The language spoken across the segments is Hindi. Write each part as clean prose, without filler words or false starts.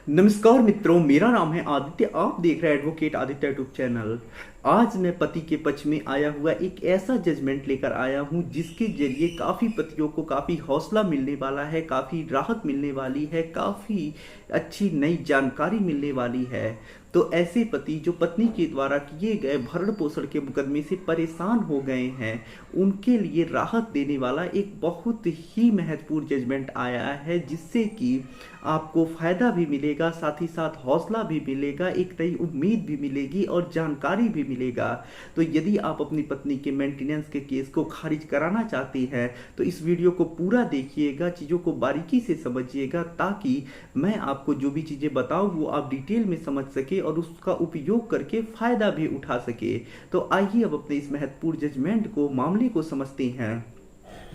नमस्कार मित्रों, मेरा नाम है आदित्य। आप देख रहे हैं एडवोकेट आदित्य यूट्यूब चैनल। आज मैं पति के पक्ष में आया हुआ एक ऐसा जजमेंट लेकर आया हूं जिसके जरिए काफ़ी पतियों को काफ़ी हौसला मिलने वाला है, काफ़ी राहत मिलने वाली है, काफ़ी अच्छी नई जानकारी मिलने वाली है। तो ऐसे पति जो पत्नी के द्वारा किए गए भरण पोषण के मुकदमे से परेशान हो गए हैं, उनके लिए राहत देने वाला एक बहुत ही महत्वपूर्ण जजमेंट आया है, जिससे कि आपको फायदा भी मिलेगा, साथ ही साथ हौसला भी मिलेगा, एक नई उम्मीद भी मिलेगी और जानकारी भी मिलेगा। तो यदि आप अपनी पत्नी के मेंटेनेंस के केस को खारिज कराना चाहते हैं तो इस वीडियो को पूरा देखिएगा, चीज़ों को बारीकी से समझिएगा, ताकि मैं आपको जो भी चीज़ें बताऊँ वो आप डिटेल में समझ सके और उसका उपयोग करके फायदा भी उठा सके। तो आइए अब अपने इस महत्वपूर्ण जजमेंट को, मामले को समझते हैं।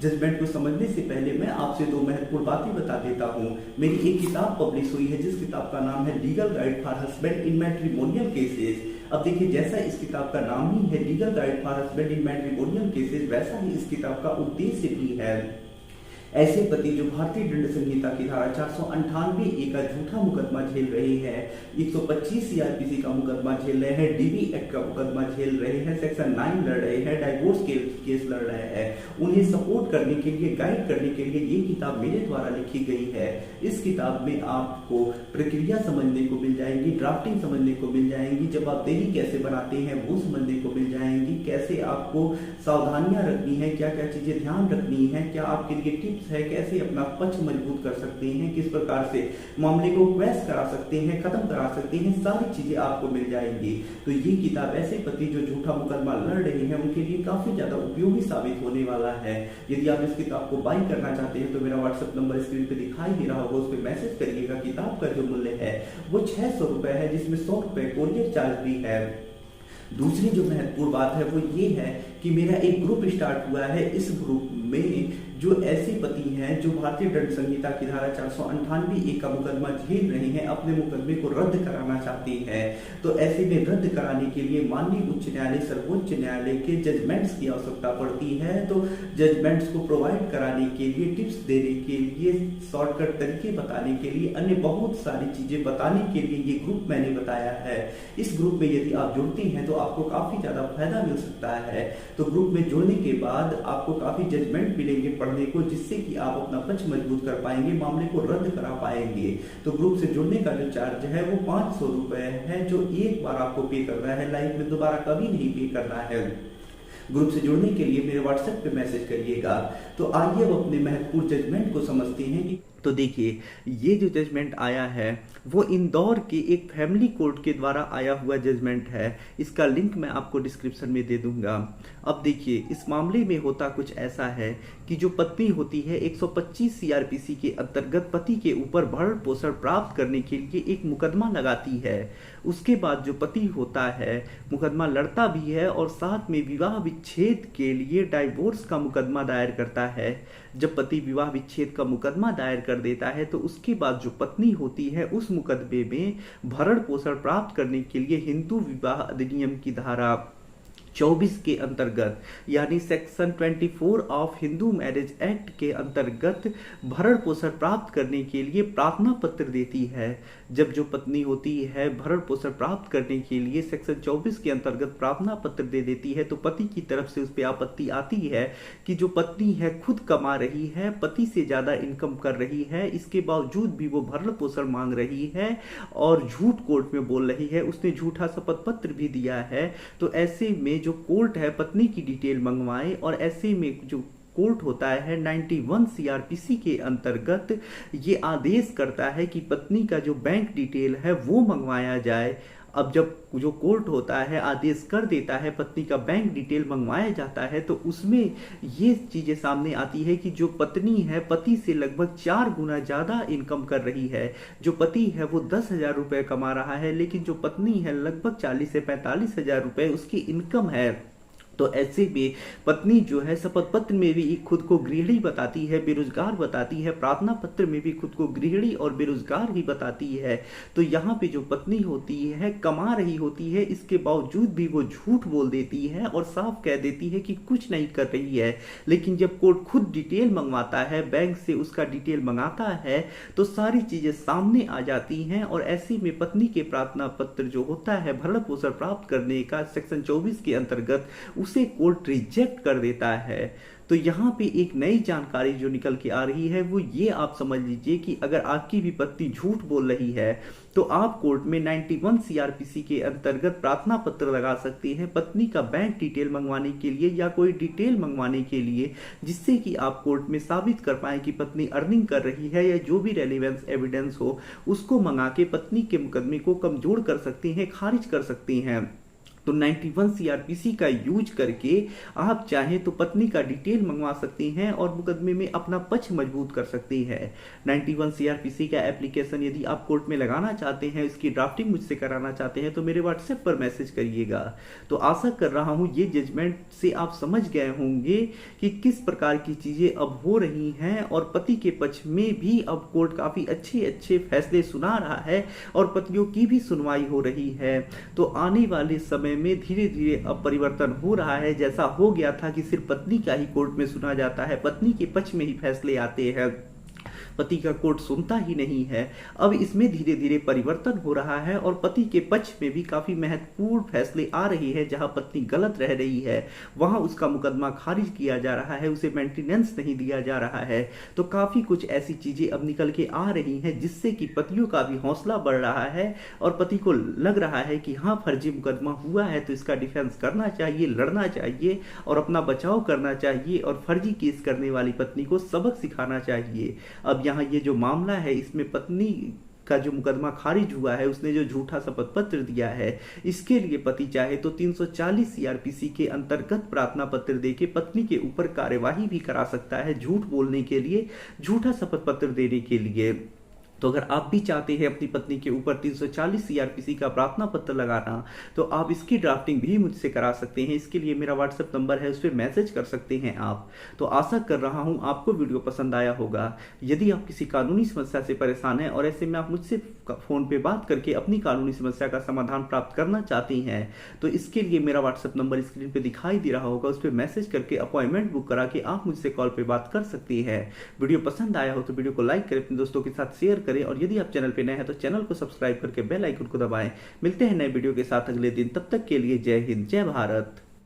जजमेंट को समझने से पहले मैं आपसे दो महत्वपूर्ण बातें बता देता हूं। मेरी एक किताब पब्लिश हुई है जिस किताब का नाम है legal guide for husband in matrimonial cases. अब देखिए, जैसा इस किताब का नाम ही है legal guide for husband in matrimonial cases, वैसा ही इस किताब का उद्देश्य भी है। ऐसे पति जो भारतीय दंड संहिता की धारा 498 का झूठा मुकदमा झेल रहे हैं, 125 सीआरपीसी का मुकदमा झेल रहे हैं, डीबी एक्ट का मुकदमा झेल रहे हैं, सेक्शन 9 लड़ रहे हैं, डाइवोर्स के केस लड़ रहे हैं, उन्हें सपोर्ट करने के लिए, गाइड करने के लिए ये किताब मेरे द्वारा लिखी गई है। इस किताब में आपको प्रक्रिया समझने को मिल जाएगी, ड्राफ्टिंग समझने को मिल जाएंगी, जवाबदेही कैसे बनाते हैं वो समझने को मिल जाएंगी, कैसे आपको सावधानियां रखनी है, क्या क्या चीजें ध्यान रखनी है, क्या आपके लिए टिप्स है, कैसे अपना पक्ष मजबूत कर सकते हैं, किस प्रकार से मामले को क्वेश करा सकते हैं, खत्म करा सकते हैं, सारी चीजें आपको मिल जाएंगी। तो ये किताब ऐसे पति जो झूठा मुकदमा लड़ रहे हैं उनके लिए काफी ज्यादा उपयोगी साबित होने वाला है। यदि आप इस किताब को बाई करना चाहते हैं तो मेरा व्हाट्सएप नंबर स्क्रीन पे दिखाई दे रहा होगा, उस पर मैसेज करिएगा। किताब का जो मूल्य है वो 600 रुपए है, जिसमें 100 रुपए कोरियर चार्ज भी है। दूसरी जो महत्वपूर्ण बात है वो ये है कि मेरा एक ग्रुप स्टार्ट हुआ है। इस ग्रुप में जो ऐसे पति हैं जो भारतीय दंड संहिता की धारा 498 का मुकदमा झेल रहे हैं, अपने मुकदमे को रद्द कराना चाहते हैं, तो ऐसे में रद्द कराने के लिए माननीय उच्च न्यायालय, सर्वोच्च न्यायालय के जजमेंट्स की आवश्यकता पड़ती है। तो जजमेंट्स को प्रोवाइड कराने के लिए, टिप्स देने के लिए, शॉर्टकट तरीके बताने के लिए, अन्य बहुत सारी चीजें बताने के लिए ये ग्रुप मैंने बताया है। इस ग्रुप में यदि आप जुड़ते हैं तो आपको काफी ज्यादा फायदा मिल सकता है। तो ग्रुप में जुड़ने के बाद आपको काफी जजमेंट मिलेंगे पढ़ने को, जिससे कि आप अपना पक्ष मजबूत कर पाएंगे, मामले को रद्द करा पाएंगे। तो ग्रुप से जुड़ने का जो चार्ज है वो 500 रुपए है, जो एक बार आपको पे करना है, लाइफ में दोबारा कभी नहीं पे करना है। ग्रुप से जुड़ने के लिए मेरे व्हाट्सएप पे मैसेज करिएगा। तो आइए अब अपने महत्वपूर्ण जजमेंट को समझते हैं कि तो देखिए, ये जो जजमेंट आया है वो इंदौर के एक फैमिली कोर्ट के द्वारा आया हुआ जजमेंट है। इसका लिंक मैं आपको डिस्क्रिप्शन में दे दूंगा। अब देखिए, इस मामले में होता कुछ ऐसा है कि जो पत्नी होती है 125 सीआरपीसी के अंतर्गत पति के ऊपर भरण पोषण प्राप्त करने के लिए एक मुकदमा लगाती है। उसके बाद जो पति होता है मुकदमा लड़ता भी है और साथ में विवाह विच्छेद के लिए डाइवोर्स का मुकदमा दायर करता है। जब पति विवाह विच्छेद का मुकदमा दायर कर देता है तो उसके बाद जो पत्नी होती है उस मुकदमे में भरण पोषण प्राप्त करने के लिए हिंदू विवाह अधिनियम की धारा 24 के अंतर्गत, यानी section 24 of Hindu marriage act के अंतर्गत भरण पोषण प्राप्त करने के लिए प्रार्थना पत्र देती है। जब जो पत्नी होती है भरण पोषण प्राप्त करने के लिए सेक्शन 24 के अंतर्गत प्रार्थना पत्र दे देती है, तो पति की तरफ से उस पर आपत्ति आती है कि जो पत्नी है खुद कमा रही है, पति से ज्यादा इनकम कर रही है, इसके बावजूद भी वो भरण पोषण मांग रही है और झूठ कोर्ट में बोल रही है, उसने झूठा शपथ पत्र भी दिया है। तो ऐसे में जो कोर्ट है पत्नी की डिटेल मंगवाए, और ऐसे में जो कोर्ट होता है 91 सीआरपीसी के अंतर्गत ये आदेश करता है कि पत्नी का जो बैंक डिटेल है वो मंगवाया जाए। अब जब जो कोर्ट होता है आदेश कर देता है, पत्नी का बैंक डिटेल मंगवाया जाता है, तो उसमें ये चीजें सामने आती है कि जो पत्नी है पति से लगभग 4 गुना ज्यादा इनकम कर रही है। जो पति है वो 10,000 रुपए कमा रहा है, लेकिन जो पत्नी है लगभग 40 से 45,000 रुपए उसकी इनकम है। तो ऐसे में पत्नी जो है शपथ पत्र में भी खुद को गृहिणी बताती है, बेरोजगार बताती है, प्रार्थना पत्र में भी खुद को गृहिणी और बेरोजगार ही बताती है। तो यहाँ पे जो पत्नी होती है कमा रही होती है, इसके बावजूद भी वो झूठ बोल देती है और साफ कह देती है कि कुछ नहीं कर रही है। लेकिन जब कोर्ट खुद डिटेल मंगवाता है, बैंक से उसका डिटेल मंगाता है, तो सारी चीजें सामने आ जाती हैं और ऐसे में पत्नी के प्रार्थना पत्र जो होता है भरण पोषण प्राप्त करने का सेक्शन 24 के अंतर्गत उसे कोर्ट रिजेक्ट कर देता है। तो यहाँ पे एक नई जानकारी जो निकल के आ रही है वो ये आप समझ लीजिए कि अगर आपकी भी पत्नी झूठ बोल रही है तो आप कोर्ट में 91 सीआरपीसी के अंतर्गत प्रार्थना पत्र लगा सकते हैं पत्नी का बैंक डिटेल मंगवाने के लिए या कोई डिटेल मंगवाने के लिए, जिससे कि आप कोर्ट में साबित कर पाए कि पत्नी अर्निंग कर रही है, या जो भी रेलिवेंस एविडेंस हो उसको मंगा के पत्नी के मुकदमे को कमजोर कर सकते हैं, खारिज कर सकते हैं। तो 91 सीआरपीसी का यूज करके आप चाहें तो पत्नी का डिटेल मंगवा सकते हैं और मुकदमे में अपना पक्ष मजबूत कर सकते हैं। 91 सीआरपीसी का एप्लीकेशन यदि आप कोर्ट में लगाना चाहते हैं, इसकी ड्राफ्टिंग मुझसे कराना चाहते हैं, तो मेरे व्हाट्सएप पर मैसेज करिएगा। तो आशा कर रहा हूं ये जजमेंट से आप समझ गए होंगे कि किस प्रकार की चीजें अब हो रही हैं और पति के पक्ष में भी अब कोर्ट काफी अच्छे अच्छे फैसले सुना रहा है और पतियों की भी सुनवाई हो रही है। तो आने वाले समय में धीरे धीरे अब परिवर्तन हो रहा है। जैसा हो गया था कि सिर्फ पत्नी का ही कोर्ट में सुना जाता है, पत्नी के पक्ष में ही फैसले आते हैं, पति का कोर्ट सुनता ही नहीं है, अब इसमें धीरे धीरे परिवर्तन हो रहा है और पति के पक्ष में भी काफी महत्वपूर्ण फैसले आ रहे हैं। जहां पत्नी गलत रह रही है वहां उसका मुकदमा खारिज किया जा रहा है, उसे मेंटेनेंस नहीं दिया जा रहा है। तो काफी कुछ ऐसी चीजें अब निकल के आ रही हैं जिससे कि पतियों का भी हौसला बढ़ रहा है और पति को लग रहा है कि हाँ फर्जी मुकदमा हुआ है तो इसका डिफेंस करना चाहिए, लड़ना चाहिए और अपना बचाव करना चाहिए और फर्जी केस करने वाली पत्नी को सबक सिखाना चाहिए। अब यहाँ ये जो मामला है इसमें पत्नी का जो मुकदमा खारिज हुआ है, उसने जो झूठा शपथ पत्र दिया है, इसके लिए पति चाहे तो 340 सीआरपीसी के अंतर्गत प्रार्थना पत्र देके पत्नी के ऊपर कार्यवाही भी करा सकता है, झूठ बोलने के लिए, झूठा शपथ पत्र देने के लिए। तो अगर आप भी चाहते हैं अपनी पत्नी के ऊपर 340 सीआरपीसी का प्रार्थना पत्र लगाना, तो आप इसकी ड्राफ्टिंग भी मुझसे करा सकते हैं। इसके लिए मेरा व्हाट्सएप नंबर है, उस पर मैसेज कर सकते हैं आप। तो आशा कर रहा हूं आपको वीडियो पसंद आया होगा। यदि आप किसी कानूनी समस्या से परेशान हैं और ऐसे में आप मुझसे फोन पे बात करके अपनी कानूनी समस्या का समाधान प्राप्त करना चाहती हैं, तो इसके लिए मेरा व्हाट्सएप नंबर स्क्रीन पे दिखाई दे रहा होगा, उस पर मैसेज करके अपॉइंटमेंट बुक करा के आप मुझसे कॉल पे बात कर सकती है। वीडियो पसंद आया हो तो वीडियो को लाइक करें, अपने दोस्तों के साथ शेयर करें और यदि आप चैनल पे नए हैं तो चैनल को सब्सक्राइब करके बेल आइकन को दबाएं। मिलते हैं नए वीडियो के साथ अगले दिन, तब तक के लिए जय हिंद, जय भारत।